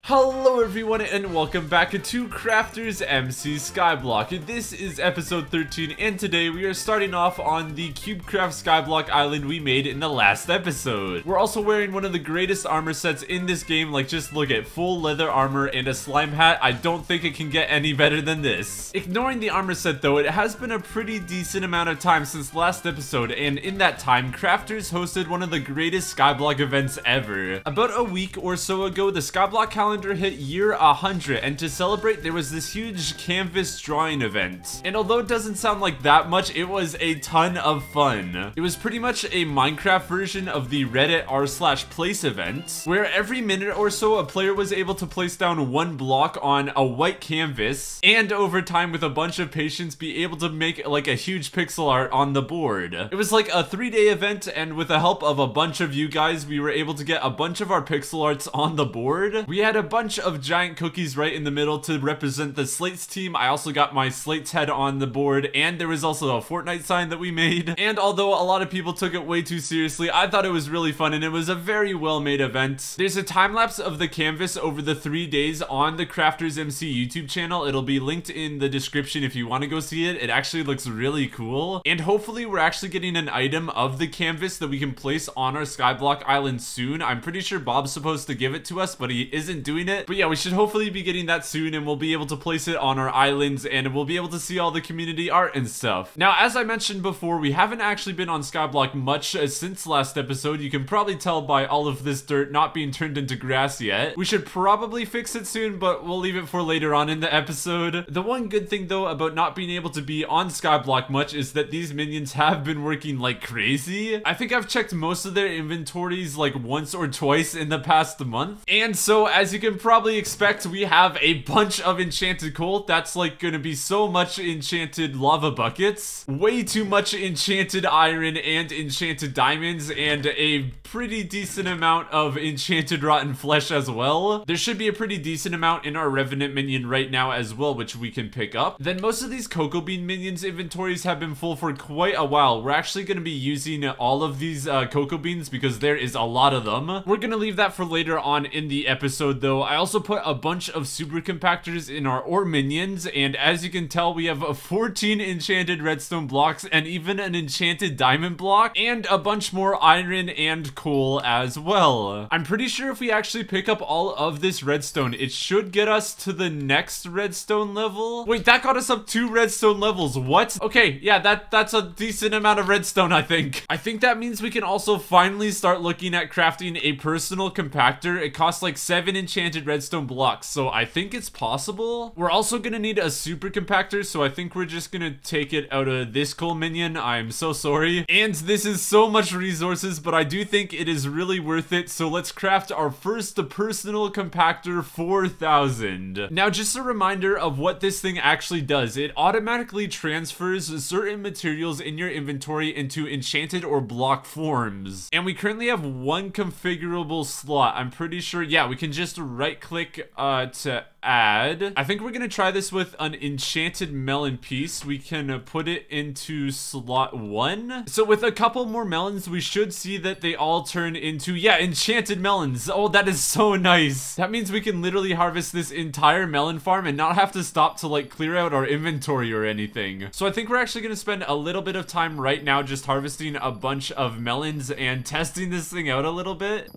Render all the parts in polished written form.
Hello everyone and welcome back to CraftersMC Skyblock. This is episode 13 and today we are starting off on the CubeCraft Skyblock island we made in the last episode. We're also wearing one of the greatest armor sets in this game, like just look at full leather armor and a slime hat. I don't think it can get any better than this. Ignoring the armor set though, it has been a pretty decent amount of time since last episode, and in that time, Crafters hosted one of the greatest Skyblock events ever. About a week or so ago, the Skyblock calendar hit year 100, and to celebrate there was this huge canvas drawing event. And although it doesn't sound like that much, it was a ton of fun. It was pretty much a Minecraft version of the Reddit r/place event, where every minute or so a player was able to place down one block on a white canvas, and over time with a bunch of patience be able to make like a huge pixel art on the board. It was like a 3-day event, and with the help of a bunch of you guys we were able to get a bunch of our pixel arts on the board. We had a bunch of giant cookies right in the middle to represent the Slates team. I also got my Slates head on the board, and there was also a Fortnite sign that we made. And although a lot of people took it way too seriously, I thought it was really fun and it was a very well made event. There's a time lapse of the canvas over the 3 days on the CraftersMC YouTube channel. It'll be linked in the description if you want to go see it. It actually looks really cool, and hopefully we're actually getting an item of the canvas that we can place on our Skyblock island soon. I'm pretty sure Bob's supposed to give it to us, but he isn't doing it. But yeah, we should hopefully be getting that soon, and we'll be able to place it on our islands, and we'll be able to see all the community art and stuff. Now, as I mentioned before, we haven't actually been on Skyblock much since last episode. You can probably tell by all of this dirt not being turned into grass yet. We should probably fix it soon, but we'll leave it for later on in the episode. The one good thing though about not being able to be on Skyblock much is that these minions have been working like crazy. I think I've checked most of their inventories like once or twice in the past month, and so as you can probably expect, we have a bunch of enchanted coal. That's like gonna be so much enchanted lava buckets, way too much enchanted iron and enchanted diamonds, and a pretty decent amount of enchanted rotten flesh as well. There should be a pretty decent amount in our revenant minion right now as well, which we can pick up. Then most of these cocoa bean minions inventories have been full for quite a while. We're actually going to be using all of these cocoa beans because there is a lot of them. We're going to leave that for later on in the episode though. I also put a bunch of super compactors in our ore minions, and as you can tell we have 14 enchanted redstone blocks and even an enchanted diamond block and a bunch more iron and coal as well. I'm pretty sure if we actually pick up all of this redstone, it should get us to the next redstone level. Wait, that got us up 2 redstone levels. What? Okay, yeah, that's a decent amount of redstone, I think. I think that means we can also finally start looking at crafting a personal compactor. It costs like 7 enchanted redstone blocks, so I think it's possible. We're also gonna need a super compactor, so I think we're just gonna take it out of this coal minion. I'm so sorry. And this is so much resources, but I do think it is really worth it, so let's craft our first personal compactor 4000. Now, just a reminder of what this thing actually does. It automatically transfers certain materials in your inventory into enchanted or block forms, and we currently have 1 configurable slot. I'm pretty sure, yeah, we can just right click to add. I think we're gonna try this with an enchanted melon piece. We can put it into slot 1. So with a couple more melons, we should see that they all turn into, yeah, enchanted melons. Oh, that is so nice. That means we can literally harvest this entire melon farm and not have to stop to like clear out our inventory or anything. So I think we're actually gonna spend a little bit of time right now just harvesting a bunch of melons and testing this thing out a little bit.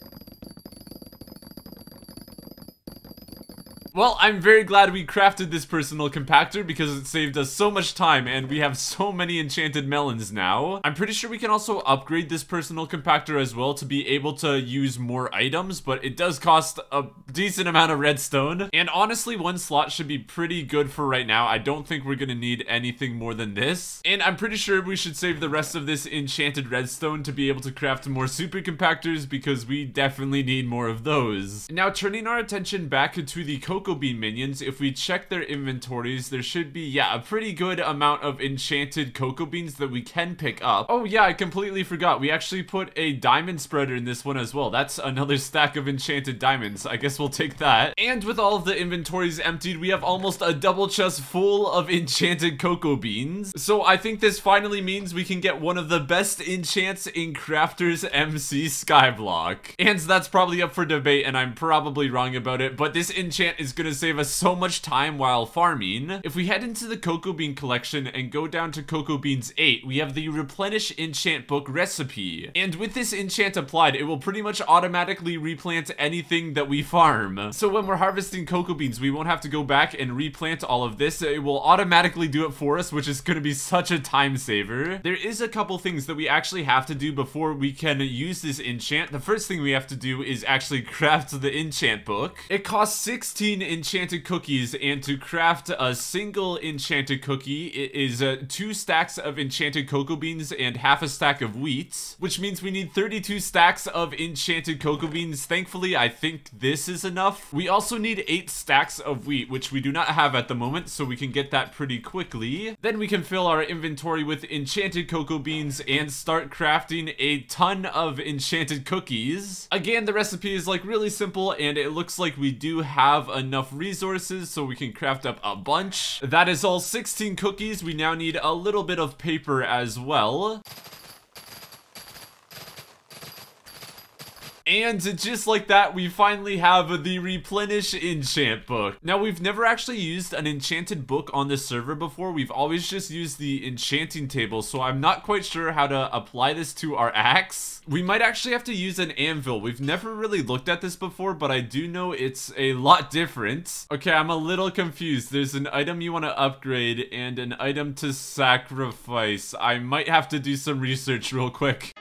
Well, I'm very glad we crafted this personal compactor because it saved us so much time, and we have so many enchanted melons now. I'm pretty sure we can also upgrade this personal compactor as well to be able to use more items, but it does cost a decent amount of redstone. And honestly, 1 slot should be pretty good for right now. I don't think we're gonna need anything more than this. And I'm pretty sure we should save the rest of this enchanted redstone to be able to craft more super compactors because we definitely need more of those. Now, turning our attention back to the cocoa cocoa bean minions, if we check their inventories, there should be, yeah, a pretty good amount of enchanted cocoa beans that we can pick up. Oh yeah, I completely forgot. We actually put a diamond spreader in this one as well. That's another stack of enchanted diamonds. I guess we'll take that. And with all of the inventories emptied, we have almost a double chest full of enchanted cocoa beans. So I think this finally means we can get one of the best enchants in CraftersMC Skyblock. And that's probably up for debate, and I'm probably wrong about it, but this enchant is gonna save us so much time while farming. If we head into the cocoa bean collection and go down to cocoa beans 8, we have the replenish enchant book recipe. And with this enchant applied, it will pretty much automatically replant anything that we farm. So when we're harvesting cocoa beans, we won't have to go back and replant all of this. It will automatically do it for us, which is gonna be such a time saver. There is a couple things that we actually have to do before we can use this enchant. The first thing we have to do is actually craft the enchant book. It costs 16 enchanted cookies, and to craft a single enchanted cookie, it is 2 stacks of enchanted cocoa beans and half a stack of wheat, which means we need 32 stacks of enchanted cocoa beans. Thankfully, I think this is enough. We also need 8 stacks of wheat, which we do not have at the moment, so we can get that pretty quickly. Then we can fill our inventory with enchanted cocoa beans and start crafting a ton of enchanted cookies. Again, the recipe is like really simple, and it looks like we do have enough resources so we can craft up a bunch. That is all 16 cookies. We now need a little bit of paper as well. And just like that, we finally have the replenish enchant book. Now, we've never actually used an enchanted book on this server before. We've always just used the enchanting table, so I'm not quite sure how to apply this to our axe. We might actually have to use an anvil. We've never really looked at this before, but I do know it's a lot different. Okay, I'm a little confused. There's an item you want to upgrade and an item to sacrifice. I might have to do some research real quick.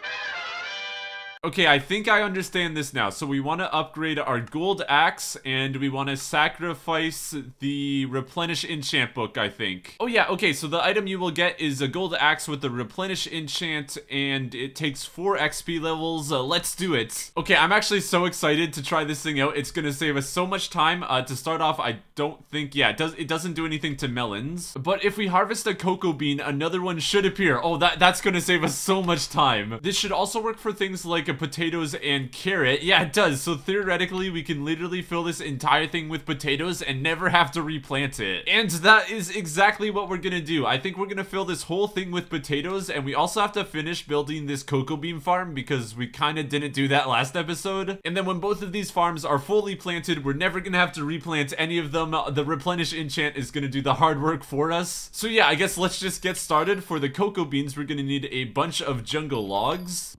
Okay, I think I understand this now. So we want to upgrade our gold axe, and we want to sacrifice the replenish enchant book, I think. Oh yeah, okay, so the item you will get is a gold axe with the replenish enchant, and it takes 4 XP levels. Let's do it. Okay, I'm actually so excited to try this thing out. It's gonna save us so much time. To start off, I don't think, yeah, it doesn't do anything to melons. But if we harvest a cocoa bean, another one should appear. Oh, that's gonna save us so much time. This should also work for things like potatoes and carrot. Yeah, it does. So theoretically, we can literally fill this entire thing with potatoes and never have to replant it. And that is exactly what we're gonna do. I think we're gonna fill this whole thing with potatoes, and we also have to finish building this cocoa bean farm because we kind of didn't do that last episode. And then when both of these farms are fully planted, we're never gonna have to replant any of them. The replenish enchant is gonna do the hard work for us. So yeah, I guess let's just get started. For the cocoa beans, we're gonna need a bunch of jungle logs.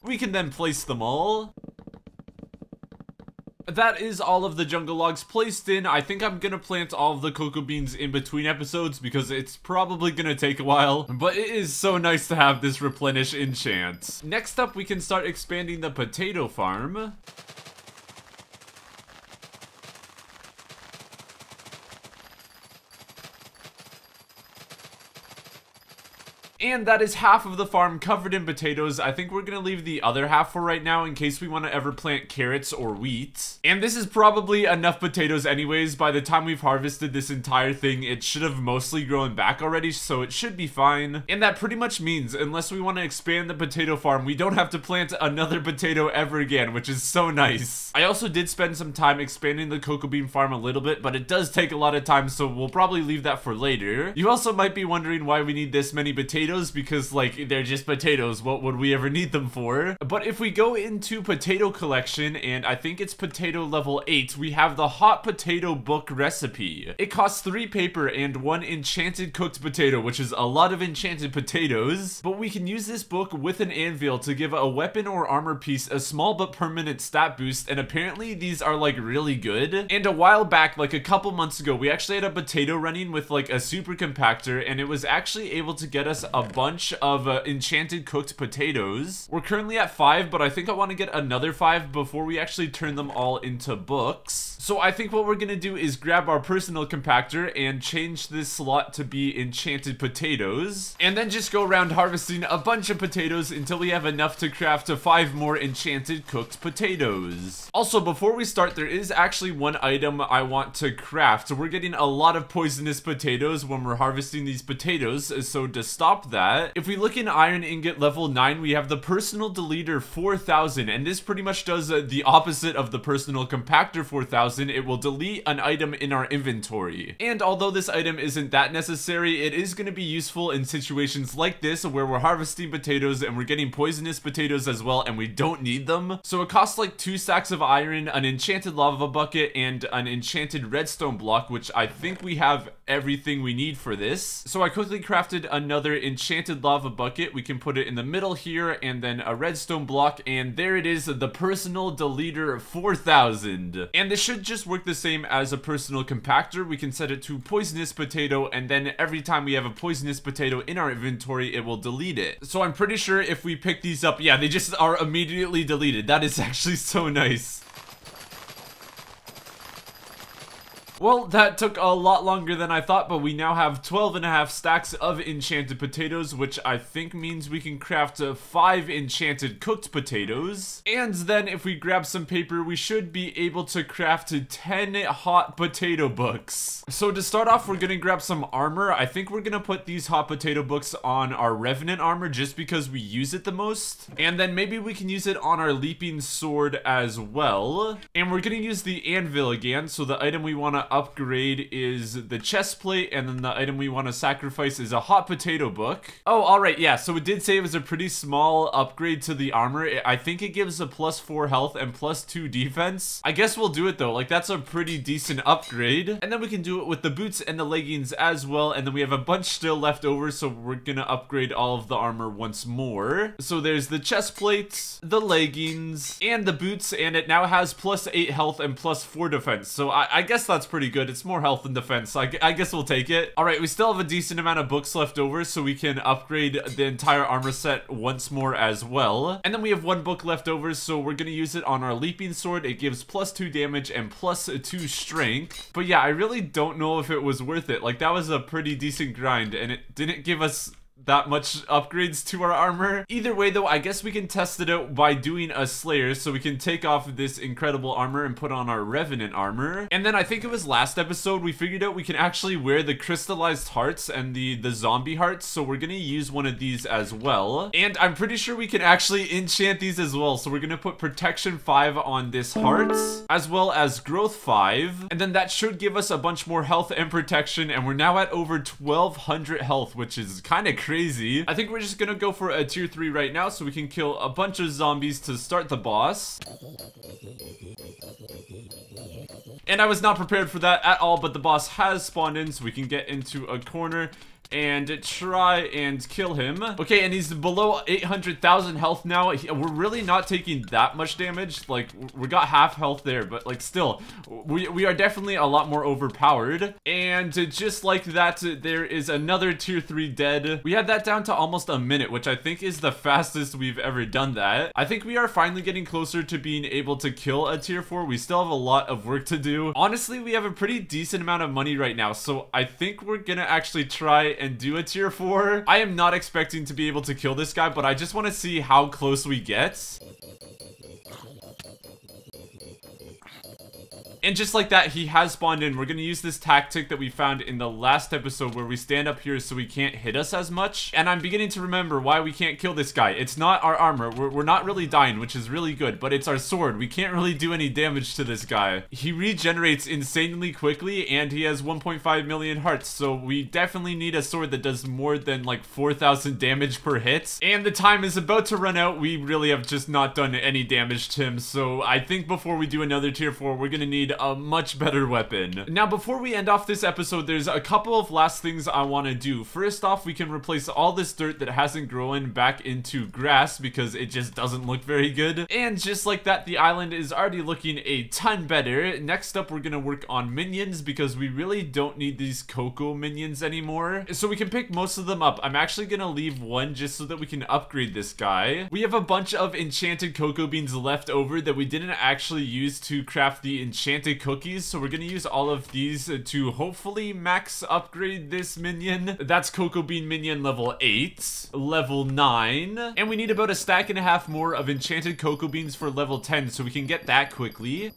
We can then place them all. That is all of the jungle logs placed in. I think I'm gonna plant all of the cocoa beans in between episodes because it's probably gonna take a while, but it is so nice to have this replenish enchant. Next up, we can start expanding the potato farm. And that is half of the farm covered in potatoes. I think we're gonna leave the other half for right now in case we want to ever plant carrots or wheat. And this is probably enough potatoes anyways. By the time we've harvested this entire thing, it should have mostly grown back already, so it should be fine. And that pretty much means, unless we want to expand the potato farm, we don't have to plant another potato ever again, which is so nice. I also did spend some time expanding the cocoa bean farm a little bit, but it does take a lot of time, so we'll probably leave that for later. You also might be wondering why we need this many potatoes, because like they're just potatoes. What would we ever need them for? But if we go into potato collection, and I think it's potato level 8, we have the hot potato book recipe. It costs 3 paper and 1 enchanted cooked potato, which is a lot of enchanted potatoes. But we can use this book with an anvil to give a weapon or armor piece a small but permanent stat boost, and apparently these are like really good. And a while back, like a couple months ago, we actually had a potato running with like a super compactor, and it was actually able to get us a a bunch of enchanted cooked potatoes. We're currently at 5, but I think I want to get another 5 before we actually turn them all into books. So I think what we're gonna do is grab our personal compactor and change this slot to be enchanted potatoes, and then just go around harvesting a bunch of potatoes until we have enough to craft 5 more enchanted cooked potatoes. Also, before we start, there is actually one item I want to craft. So we're getting a lot of poisonous potatoes when we're harvesting these potatoes, so to stop that, if we look in iron ingot level 9, we have the personal deleter 4000, and this pretty much does the opposite of the personal compactor 4000. It will delete an item in our inventory. And although this item isn't that necessary, it is going to be useful in situations like this where we're harvesting potatoes and we're getting poisonous potatoes as well and we don't need them. So it costs like 2 stacks of iron, an enchanted lava bucket, and an enchanted redstone block, which I think we have everything we need for this. So I quickly crafted another enchanted lava bucket. We can put it in the middle here, and then a redstone block, and there it is, the personal deleter 4000. And this should just work the same as a personal compactor. We can set it to poisonous potato, and then every time we have a poisonous potato in our inventory, it will delete it. So I'm pretty sure if we pick these up, yeah, they just are immediately deleted. That is actually so nice. Well, that took a lot longer than I thought, but we now have 12.5 stacks of enchanted potatoes, which I think means we can craft 5 enchanted cooked potatoes. And then if we grab some paper, we should be able to craft 10 hot potato books. So to start off, we're gonna grab some armor. I think we're gonna put these hot potato books on our revenant armor just because we use it the most. And then maybe we can use it on our leaping sword as well. And we're gonna use the anvil again, so the item we wanna upgrade is the chest plate, and then the item we want to sacrifice is a hot potato book. Oh, alright, yeah, so it did say it was a pretty small upgrade to the armor. I think it gives a +4 health and +2 defense. I guess we'll do it though, like that's a pretty decent upgrade. And then we can do it with the boots and the leggings as well, and then we have a bunch still left over, so we're gonna upgrade all of the armor once more. So there's the chest plate, the leggings, and the boots, and it now has +8 health and +4 defense, so I guess that's pretty good. It's more health than defense, so I guess we'll take it. Alright, we still have a decent amount of books left over, so we can upgrade the entire armor set once more as well. And then we have 1 book left over, so we're gonna use it on our leaping sword. It gives +2 damage and +2 strength. But yeah, I really don't know if it was worth it. Like, that was a pretty decent grind, and it didn't give us that much upgrades to our armor. Either way though, I guess we can test it out by doing a slayer, so we can take off this incredible armor and put on our revenant armor. And then I think it was last episode we figured out we can actually wear the crystallized hearts and the zombie hearts, so we're gonna use one of these as well. And I'm pretty sure we can actually enchant these as well, so we're gonna put protection 5 on this hearts as well as growth 5, and then that should give us a bunch more health and protection, and we're now at over 1200 health, which is kind of crazy. I think we're just gonna go for a tier 3 right now so we can kill a bunch of zombies to start the boss. And I was not prepared for that at all, but the boss has spawned in, so we can get into a corner and try and kill him. Okay, and he's below 800,000 health now. We're really not taking that much damage. Like, we got half health there, but like still, we are definitely a lot more overpowered. And just like that, there is another tier 3 dead. We had that down to almost a minute, which I think is the fastest we've ever done that. I think we are finally getting closer to being able to kill a tier 4. We still have a lot of work to do. Honestly, we have a pretty decent amount of money right now, so I think we're gonna actually try and do a tier 4. I am not expecting to be able to kill this guy, but I just want to see how close we get. And just like that, he has spawned in. We're gonna use this tactic that we found in the last episode where we stand up here so he can't hit us as much. And I'm beginning to remember why we can't kill this guy. It's not our armor. We're not really dying, which is really good, but it's our sword. We can't really do any damage to this guy. He regenerates insanely quickly, and he has 1.5 million hearts, so we definitely need a sword that does more than like 4,000 damage per hit. And the time is about to run out. We really have just not done any damage to him, so I think before we do another tier 4, we're gonna need need a much better weapon. Now, before we end off this episode, there's a couple of last things I want to do. First off, we can replace all this dirt that hasn't grown back into grass because it just doesn't look very good. And just like that, the island is already looking a ton better. Next up, we're gonna work on minions because we really don't need these cocoa minions anymore. So we can pick most of them up. I'm actually gonna leave one just so that we can upgrade this guy. We have a bunch of enchanted cocoa beans left over that we didn't actually use to craft the enchanted cookies, so we're gonna use all of these to hopefully max upgrade this minion. That's cocoa bean minion level 8, level 9, and we need about a stack and a half more of enchanted cocoa beans for level 10, so we can get that quickly.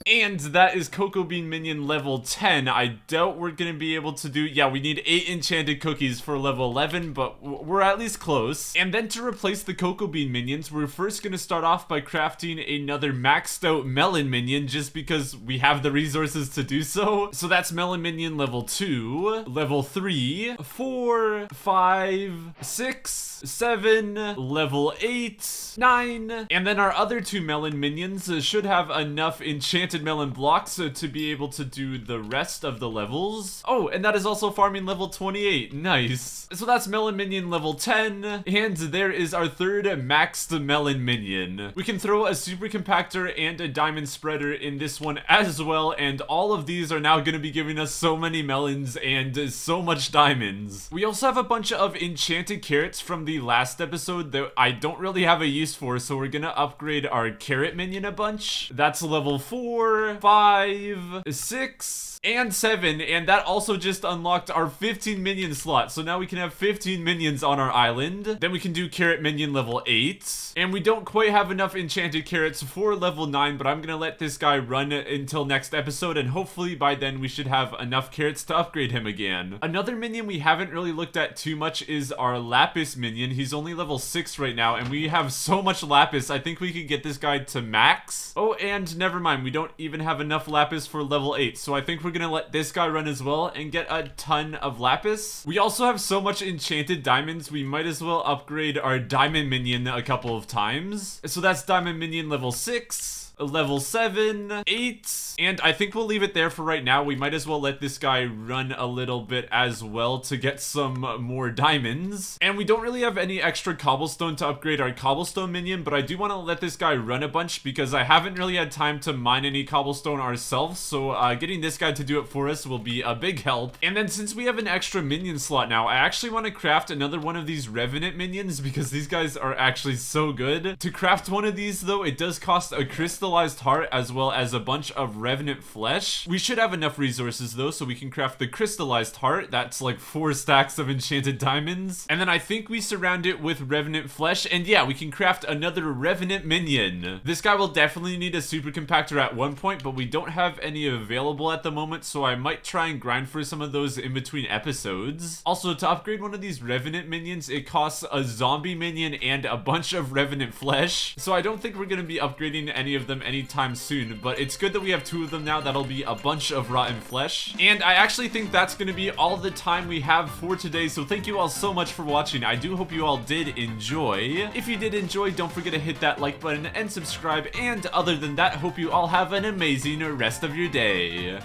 And that is Cocoa Bean Minion level 10. I doubt we're gonna be able to do... Yeah, we need 8 enchanted cookies for level 11, but we're at least close. And then to replace the Cocoa Bean Minions, we're first gonna start off by crafting another maxed out Melon Minion, just because we have the resources to do so. So that's Melon Minion level 2, level 3, 4, 5, 6, 7, level 8, 9. And then our other 2 Melon Minions should have enough enchanted melon blocks to be able to do the rest of the levels. Oh, and that is also farming level 28. Nice. So that's Melon Minion level 10, and there is our third maxed Melon Minion. We can throw a super compactor and a diamond spreader in this one as well, and all of these are now going to be giving us so many melons and so much diamonds. We also have a bunch of enchanted carrots from the last episode that I don't really have a use for, so we're going to upgrade our carrot minion a bunch. That's level 4, 5, 6, and 7, and that also just unlocked our 15 minion slot, so now we can have 15 minions on our island. Then we can do carrot minion level 8, and we don't quite have enough enchanted carrots for level 9, but I'm gonna let this guy run until next episode, and hopefully by then we should have enough carrots to upgrade him again. Another minion we haven't really looked at too much is our lapis minion. He's only level 6 right now, and we have so much lapis, I think we could get this guy to max. Oh, and never mind, we don't even have enough lapis for level 8, so I think we're gonna let this guy run as well and get a ton of lapis. We also have so much enchanted diamonds, we might as well upgrade our diamond minion a couple of times. So that's diamond minion level 6, level 7, 8, and I think we'll leave it there for right now. We might as well let this guy run a little bit as well to get some more diamonds. And we don't really have any extra cobblestone to upgrade our cobblestone minion, but I do want to let this guy run a bunch because I haven't really had time to mine any cobblestone ourselves, so getting this guy to do it for us will be a big help. And then since we have an extra minion slot now, I actually want to craft another one of these revenant minions because these guys are actually so good. To craft one of these though, it does cost a crystallized heart as well as a bunch of revenant flesh. We should have enough resources though, so we can craft the crystallized heart. That's like 4 stacks of enchanted diamonds. And then I think we surround it with revenant flesh, and yeah, we can craft another revenant minion. This guy will definitely need a super compactor at one point, but we don't have any available at the moment, so I might try and grind for some of those in between episodes. Also, to upgrade one of these revenant minions, it costs a zombie minion and a bunch of revenant flesh, so I don't think we're going to be upgrading any of them anytime soon, but it's good that we have 2 of them now. That'll be a bunch of rotten flesh. And I actually think that's going to be all the time we have for today, so thank you all so much for watching. I do hope you all did enjoy. If you did enjoy, don't forget to hit that like button and subscribe, and other than that, hope you all have an amazing rest of your day.